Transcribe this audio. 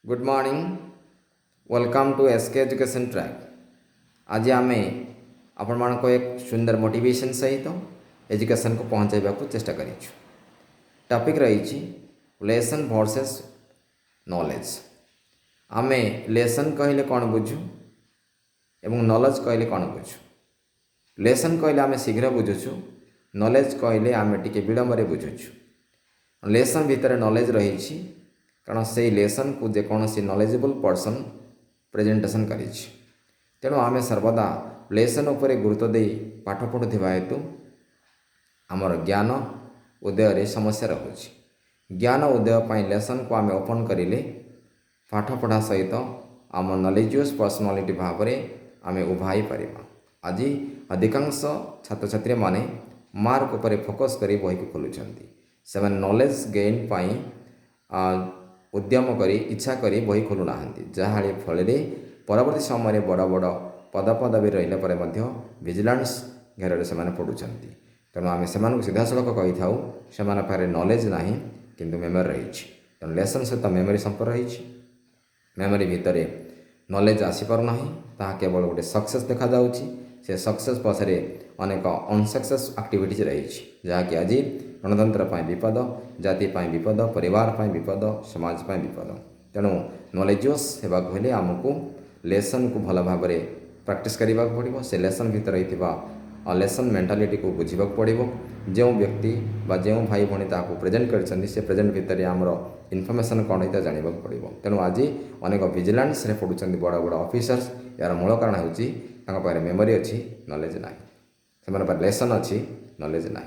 Good morning welcome to SK education track. आज आम आपण मान को एक सुंदर मोटिवेशन सहित एजुकेशन को पहुँचाइबा को चेष्टा करिछु। टॉपिक रही लेसन वर्सेस नॉलेज। आमे लेसन कहले कौन बुझु एवं नॉलेज कहले कौन बुझु। लेसन कहले आमे शीघ्र बुझुछु, नॉलेज कहले आमे टिके विलंब बुझुछु। लेसन भितर नॉलेज रही कारण से लेसन को जेकोसी नॉलेजेबल पर्सन प्रेजेंटेशन करी। तेणु आमे सर्वदा लेसन उपरे गुरुत्व दे पाठ पढ़ुवा हेतु आमर ज्ञान उदय समस्या रोचे। ज्ञान उदय पर लेसन को आमे ओपन करें पाठ पढ़ा सहित आम नॉलेजियस पर्सनालिटी भाव में आमे उभाई पार। आज अधिकांश छात्र छात्री माने मार्क उपर फोकस कर बही को खोलुंट से नॉलेज गेन पाई उद्यम करी इच्छा करी बही खोलुना जहाँ फल परवर्ती समय बड़ बड़ पदपदवी रहा विजिलेंस घेर से पढ़ुं। तेणु आम से सीधा सड़क कही था से पाखे नॉलेज ना किंतु मेमोरी रही। तेणु लेसन सहित मेमोरी संपर्क रही। मेमोरी भितर नॉलेज आसीपारना ताहा केवल गोटे सक्सेस देखा जाउछि। से सक्सेस पछरे अनेक अनसक्सेस एक्टिविटीज रही जहाँकि आज गणतंत्र विपद, जाति विपद, परिवार विपद, समाज विपद। तेणु नॉलेजियस होगा हेले आमको लेसन को भल भाव में प्रैक्टिस करने पड़ो। से लेसन भितर रही लेसन मेंटालिटी को बुझा पड़ो। जो व्यक्ति बा जो भाई भणी ताको प्रेजेंट कर से प्रेजेंट भितर आमर इनफर्मेशन कौन होता जानवा पड़ो। तेणु आज अनेक विजिलेंस पढ़ुं बड़ बड़ ऑफिसर्स। यार मूल कारण होची मेमोरी अच्छी, नॉलेज ना। से लेसन अच्छी, नॉलेज ना।